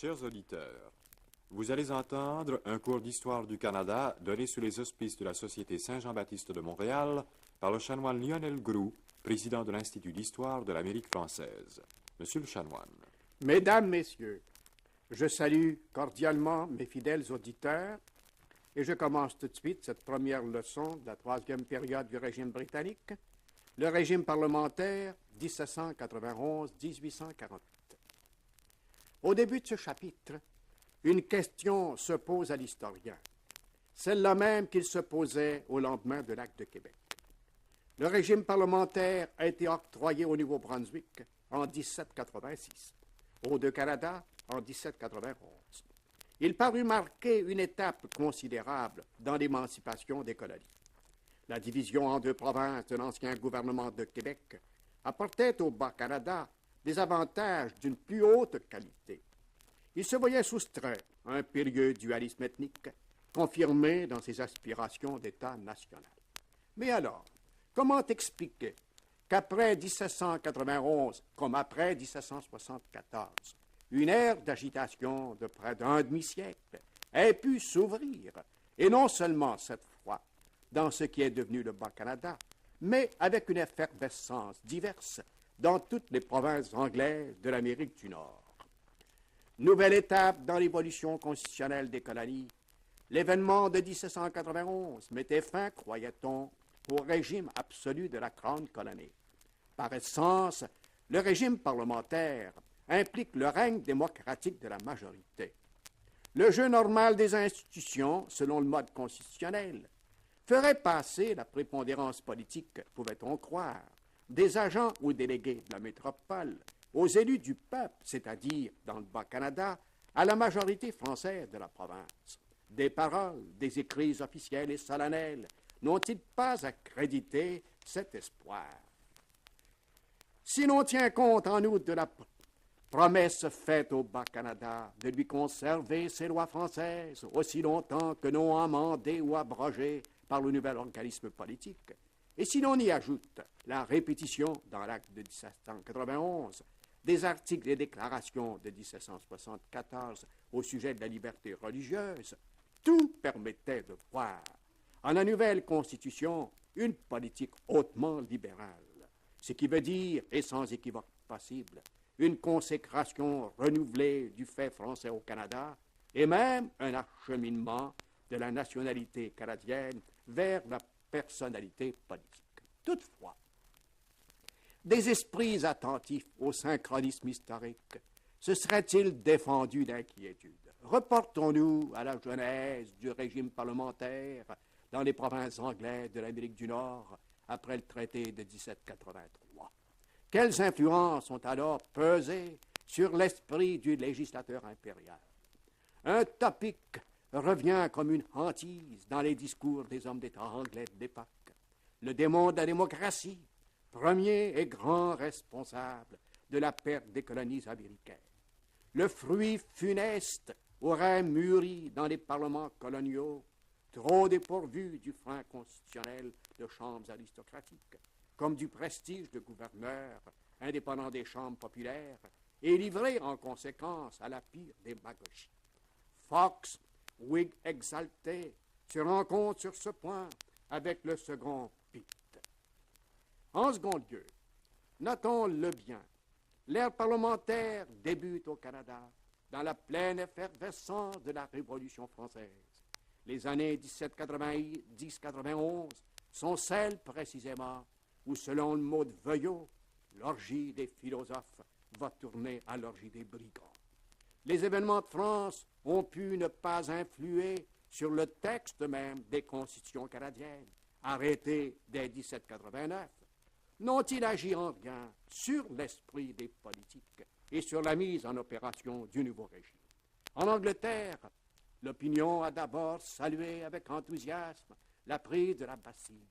Chers auditeurs, vous allez entendre un cours d'histoire du Canada donné sous les auspices de la Société Saint-Jean-Baptiste de Montréal par le chanoine Lionel Groux, président de l'Institut d'histoire de l'Amérique française. Monsieur le chanoine. Mesdames, Messieurs, je salue cordialement mes fidèles auditeurs et je commence tout de suite cette première leçon de la troisième période du régime britannique, le régime parlementaire 1791-1848. Au début de ce chapitre, une question se pose à l'historien, celle-là même qu'il se posait au lendemain de l'Acte de Québec. Le régime parlementaire a été octroyé au Nouveau-Brunswick en 1786, au Canada en 1791. Il parut marquer une étape considérable dans l'émancipation des colonies. La division en deux provinces de l'ancien gouvernement de Québec apportait au Bas-Canada des avantages d'une plus haute qualité. Il se voyait soustrait à un périlleux dualisme ethnique, confirmé dans ses aspirations d'État national. Mais alors, comment expliquer qu'après 1791, comme après 1774, une ère d'agitation de près d'un demi-siècle ait pu s'ouvrir, et non seulement cette fois dans ce qui est devenu le Bas-Canada, mais avec une effervescence diverse dans toutes les provinces anglaises de l'Amérique du Nord. Nouvelle étape dans l'évolution constitutionnelle des colonies, l'événement de 1791 mettait fin, croyait-on, au régime absolu de la Grande Colonie. Par essence, le régime parlementaire implique le règne démocratique de la majorité. Le jeu normal des institutions, selon le mode constitutionnel, ferait passer la prépondérance politique, pouvait-on croire, des agents ou délégués de la métropole aux élus du peuple, c'est-à-dire, dans le Bas-Canada, à la majorité française de la province. Des paroles, des écrits officiels et solennels n'ont-ils pas accrédité cet espoir? Si l'on tient compte en outre de la promesse faite au Bas-Canada de lui conserver ses lois françaises aussi longtemps que non amendées ou abrogées par le nouvel organisme politique, et si l'on y ajoute la répétition dans l'acte de 1791 des articles et déclarations de 1774 au sujet de la liberté religieuse, tout permettait de voir en la nouvelle Constitution une politique hautement libérale, ce qui veut dire, et sans équivoque possible, une consécration renouvelée du fait français au Canada et même un acheminement de la nationalité canadienne vers la personnalité politique. Toutefois, des esprits attentifs au synchronisme historique se seraient-ils défendus d'inquiétude? Reportons-nous à la genèse du régime parlementaire dans les provinces anglaises de l'Amérique du Nord après le traité de 1783. Quelles influences ont alors pesé sur l'esprit du législateur impérial? Un topic revient comme une hantise dans les discours des hommes d'État anglais de l'époque. Le démon de la démocratie, premier et grand responsable de la perte des colonies américaines. Le fruit funeste aurait mûri dans les parlements coloniaux, trop dépourvus du frein constitutionnel de chambres aristocratiques, comme du prestige de gouverneur indépendant des chambres populaires, et livrés en conséquence à la pire démagogie. Fox, Whig exalté, se rencontre sur ce point avec le second Pitt. En second lieu, notons-le bien, l'ère parlementaire débute au Canada dans la pleine effervescence de la Révolution française. Les années 1790-91 sont celles précisément où, selon le mot de Veuillot, l'orgie des philosophes va tourner à l'orgie des brigands. Les événements de France ont pu ne pas influer sur le texte même des constitutions canadiennes, arrêtées dès 1789. N'ont-ils agi en rien sur l'esprit des politiques et sur la mise en opération du nouveau régime? En Angleterre, l'opinion a d'abord salué avec enthousiasme la prise de la Bastille.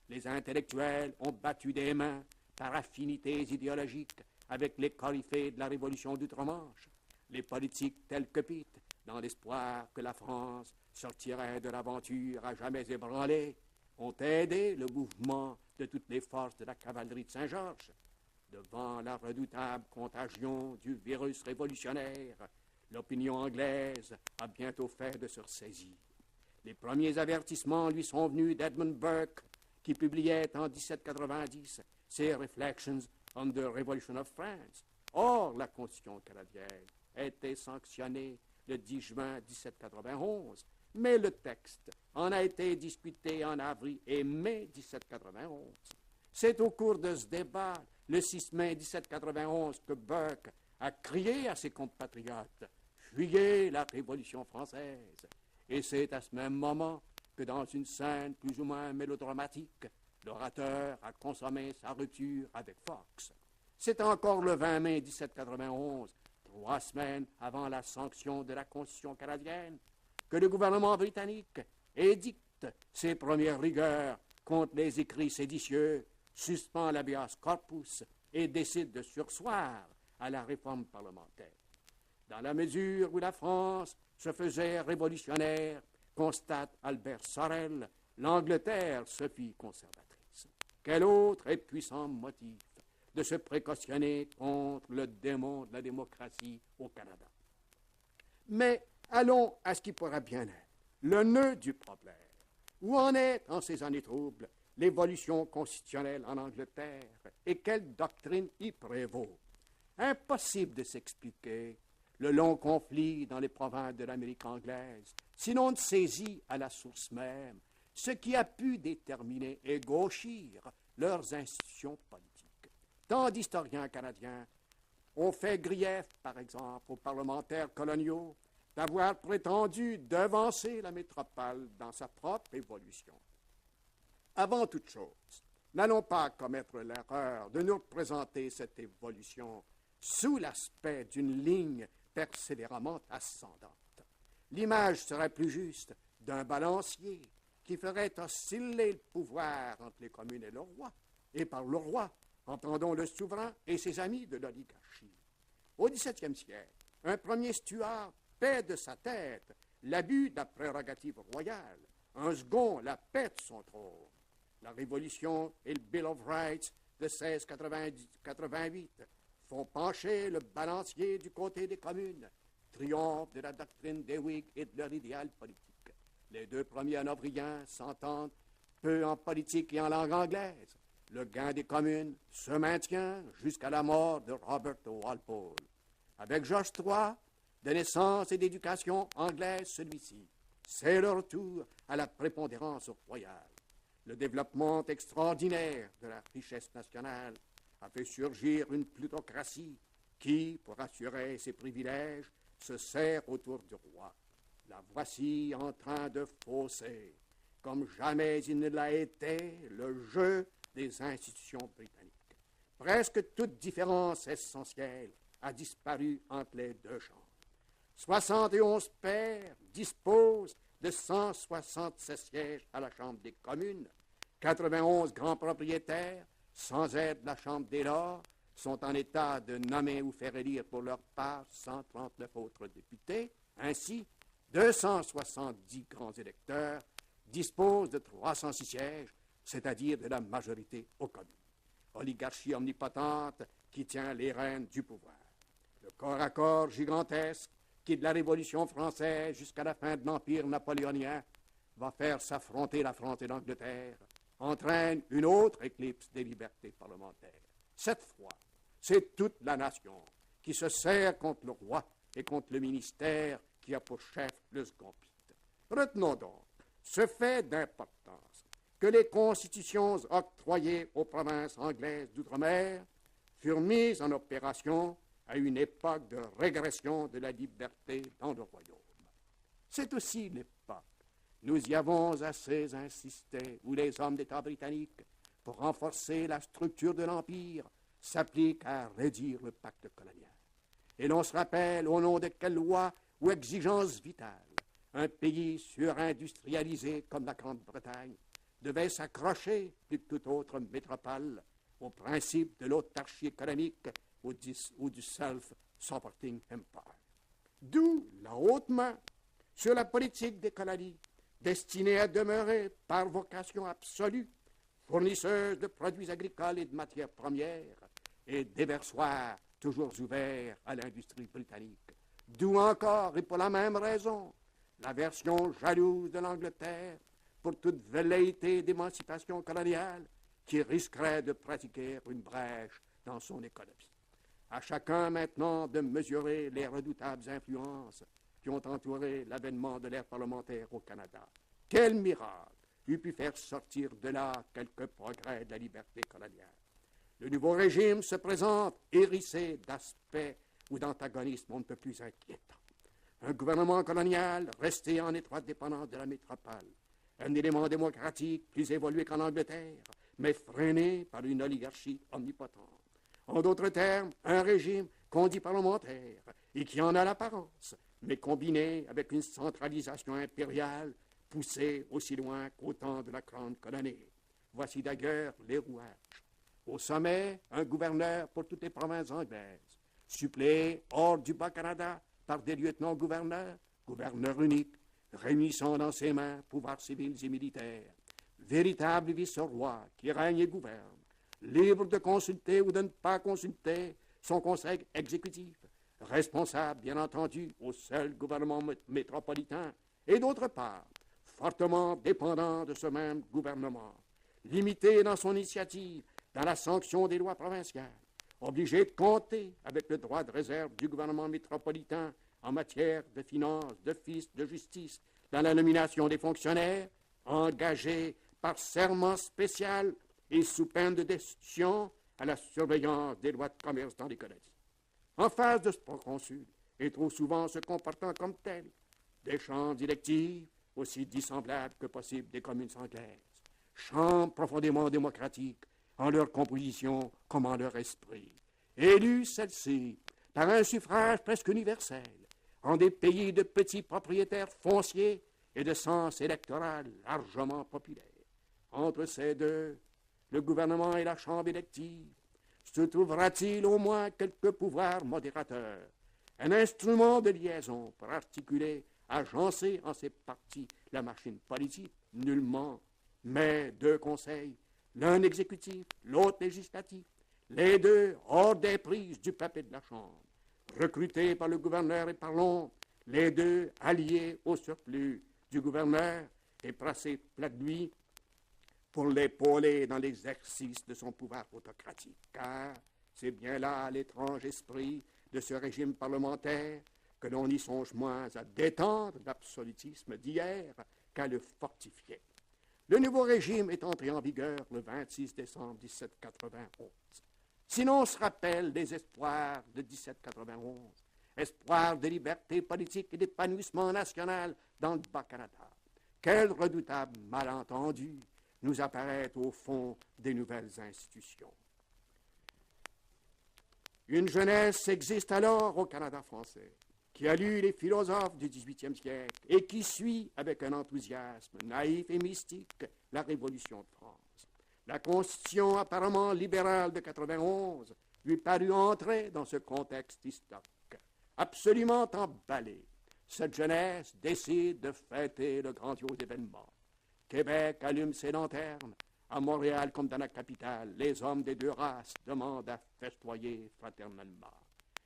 Les intellectuels ont battu des mains par affinités idéologiques avec les coryphées de la Révolution d'Outre-Manche. Les politiques tels que Pitt, dans l'espoir que la France sortirait de l'aventure à jamais ébranlée, ont aidé le mouvement de toutes les forces de la cavalerie de Saint-Georges. Devant la redoutable contagion du virus révolutionnaire, L'opinion anglaise a bientôt fait de se ressaisir. Les premiers avertissements lui sont venus d'Edmund Burke, qui publiait en 1790 ses Reflections on the Revolution of France. Or, la Constitution canadienne a été sanctionnée le 10 juin 1791, mais le texte en a été discuté en avril et mai 1791. C'est au cours de ce débat, le 6 mai 1791, que Burke a crié à ses compatriotes « Fuyez la Révolution française !» Et c'est à ce même moment que dans une scène plus ou moins mélodramatique, l'orateur a consommé sa rupture avec Fox. C'est encore le 20 mai 1791, 3 semaines avant la sanction de la Constitution canadienne, que le gouvernement britannique édicte ses premières rigueurs contre les écrits séditieux, suspend l'habeas corpus et décide de surseoir à la réforme parlementaire. Dans la mesure où la France se faisait révolutionnaire, constate Albert Sorel, l'Angleterre se fit conservatrice. Quel autre et puissant motif de se précautionner contre le démon de la démocratie au Canada? Mais allons à ce qui pourrait bien être le nœud du problème. Où en est, en ces années troubles, l'évolution constitutionnelle en Angleterre et quelle doctrine y prévaut? Impossible de s'expliquer le long conflit dans les provinces de l'Amérique anglaise, si l'on ne saisit à la source même ce qui a pu déterminer et gauchir leurs institutions politiques. Tant d'historiens canadiens ont fait grief, par exemple, aux parlementaires coloniaux d'avoir prétendu devancer la métropole dans sa propre évolution. Avant toute chose, n'allons pas commettre l'erreur de nous représenter cette évolution sous l'aspect d'une ligne persévérément ascendante. L'image serait plus juste d'un balancier qui ferait osciller le pouvoir entre les communes et le roi, et par le roi, entendons le souverain et ses amis de l'oligarchie. Au XVIIe siècle, un premier Stuart paie de sa tête l'abus de la prérogative royale, un second la paie de son trône. La Révolution et le Bill of Rights de 1688 font pencher le balancier du côté des communes, triomphe de la doctrine des Whigs et de leur idéal politique. Les deux premiers hanovriens s'entendent peu en politique et en langue anglaise. Le gain des communes se maintient jusqu'à la mort de Robert Walpole. Avec George III, de naissance et d'éducation anglaise celui-ci, c'est le retour à la prépondérance royale. Le développement extraordinaire de la richesse nationale a fait surgir une plutocratie qui, pour assurer ses privilèges, se serre autour du roi. La voici en train de fausser, comme jamais il ne l'a été, le jeu des institutions britanniques. Presque toute différence essentielle a disparu entre les deux chambres. 71 pairs disposent de 176 sièges à la Chambre des communes. 91 grands propriétaires, sans aide de la Chambre des Lords, sont en état de nommer ou faire élire pour leur part 139 autres députés. Ainsi, 270 grands électeurs disposent de 306 sièges, c'est-à-dire de la majorité aux communes. Oligarchie omnipotente qui tient les rênes du pouvoir. Le corps à corps gigantesque qui, de la Révolution française jusqu'à la fin de l'Empire napoléonien, va faire s'affronter la France et l'Angleterre, entraîne une autre éclipse des libertés parlementaires. Cette fois, c'est toute la nation qui se serre contre le roi et contre le ministère qui a pour chef le scompite. Retenons donc ce fait d'importance que les constitutions octroyées aux provinces anglaises d'outre-mer furent mises en opération à une époque de régression de la liberté dans le royaume. C'est aussi l'époque, nous y avons assez insisté, où les hommes d'État britanniques, pour renforcer la structure de l'Empire, s'appliquent à réduire le pacte colonial. Et l'on se rappelle au nom de quelle loi ou exigence vitale un pays surindustrialisé comme la Grande-Bretagne devait s'accrocher plus que toute autre métropole au principe de l'autarchie économique ou du self-supporting empire. D'où la haute main sur la politique des colonies, destinée à demeurer, par vocation absolue, fournisseuse de produits agricoles et de matières premières, et déversoirs toujours ouverts à l'industrie britannique. D'où encore, et pour la même raison, l'aversion jalouse de l'Angleterre pour toute velléité d'émancipation coloniale qui risquerait de pratiquer une brèche dans son économie. À chacun maintenant de mesurer les redoutables influences qui ont entouré l'avènement de l'ère parlementaire au Canada. Quel miracle eût pu faire sortir de là quelques progrès de la liberté coloniale? Le nouveau régime se présente hérissé d'aspects ou d'antagonismes on ne peut plus inquiétants. Un gouvernement colonial resté en étroite dépendance de la métropole, un élément démocratique plus évolué qu'en Angleterre, mais freiné par une oligarchie omnipotente. En d'autres termes, un régime qu'on dit parlementaire et qui en a l'apparence, mais combiné avec une centralisation impériale poussée aussi loin qu'au temps de la grande colonie. Voici d'ailleurs les rouages. Au sommet, un gouverneur pour toutes les provinces anglaises, suppléé hors du Bas-Canada par des lieutenants-gouverneurs, gouverneurs uniques, réunissant dans ses mains pouvoirs civils et militaires, véritable vice-roi qui règne et gouverne, libre de consulter ou de ne pas consulter son conseil exécutif, responsable, bien entendu, au seul gouvernement métropolitain, et d'autre part, fortement dépendant de ce même gouvernement, limité dans son initiative, dans la sanction des lois provinciales, obligé de compter avec le droit de réserve du gouvernement métropolitain en matière de finances, de fisc, de justice, dans la nomination des fonctionnaires, engagés par serment spécial et sous peine de destitution à la surveillance des lois de commerce dans les colonies. En face de ce proconsul, et trop souvent se comportant comme tel, des chambres directives aussi dissemblables que possible des communes anglaises, chambres profondément démocratiques en leur composition comme en leur esprit, élues celles-ci par un suffrage presque universel, en des pays de petits propriétaires fonciers et de sens électoral largement populaire. Entre ces deux, le gouvernement et la chambre élective, se trouvera-t-il au moins quelques pouvoirs modérateurs, un instrument de liaison pour articuler, agencer en ses parties la machine politique? Nullement, mais deux conseils, l'un exécutif, l'autre législatif, les deux hors des prises du peuple et de la chambre, recrutés par le gouverneur et par l'ombre, les deux alliés au surplus du gouverneur et placés près de lui pour l'épauler dans l'exercice de son pouvoir autocratique. Car c'est bien là l'étrange esprit de ce régime parlementaire que l'on y songe moins à détendre l'absolutisme d'hier qu'à le fortifier. Le nouveau régime est entré en vigueur le 26 décembre 1791. Si l'on se rappelle les espoirs de 1791, espoirs de liberté politique et d'épanouissement national dans le Bas-Canada, quel redoutable malentendu nous apparaît au fond des nouvelles institutions. Une jeunesse existe alors au Canada français, qui a lu les philosophes du XVIIIe siècle et qui suit avec un enthousiasme naïf et mystique la Révolution de France. La Constitution apparemment libérale de 91 lui parut entrer dans ce contexte historique. Absolument emballée, cette jeunesse décide de fêter le grandiose événement. Québec allume ses lanternes. À Montréal comme dans la capitale, les hommes des deux races demandent à festoyer fraternellement.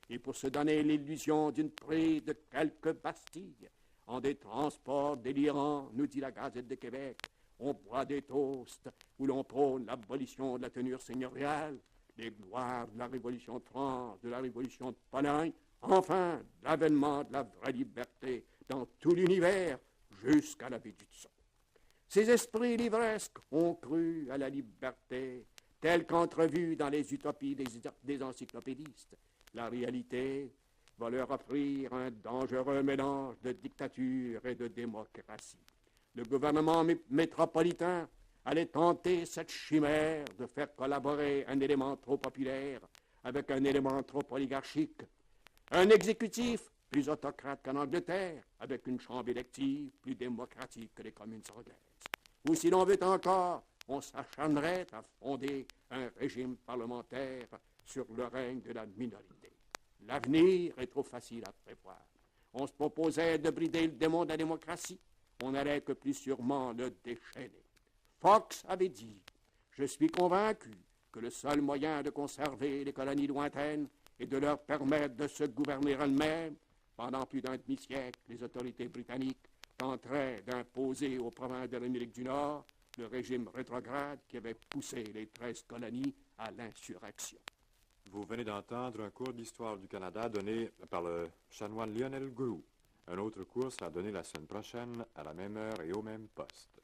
Et pour se donner l'illusion d'une prise de quelques bastilles, en des transports délirants, nous dit la Gazette de Québec, on boit des toasts où l'on prône l'abolition de la tenure seigneuriale, les gloires de la Révolution de France, de la Révolution de Pologne, enfin, l'avènement de la vraie liberté dans tout l'univers jusqu'à la baie d'Hudson. Ces esprits livresques ont cru à la liberté telle qu'entrevue dans les utopies des encyclopédistes. La réalité va leur offrir un dangereux mélange de dictature et de démocratie. Le gouvernement métropolitain allait tenter cette chimère de faire collaborer un élément trop populaire avec un élément trop oligarchique. Un exécutif plus autocrate qu'en Angleterre, avec une chambre élective plus démocratique que les communes anglaises. Ou si l'on veut encore, on s'acharnerait à fonder un régime parlementaire sur le règne de la minorité. L'avenir est trop facile à prévoir. On se proposait de brider le démon de la démocratie, on n'allait que plus sûrement le déchaîner. Fox avait dit « Je suis convaincu que le seul moyen de conserver les colonies lointaines et de leur permettre de se gouverner elles-mêmes, Pendant plus d'un demi-siècle, les autorités britanniques tenteraient d'imposer aux provinces de l'Amérique du Nord le régime rétrograde qui avait poussé les 13 colonies à l'insurrection. Vous venez d'entendre un cours d'histoire du Canada donné par le chanoine Lionel Groulx. Un autre cours sera donné la semaine prochaine à la même heure et au même poste.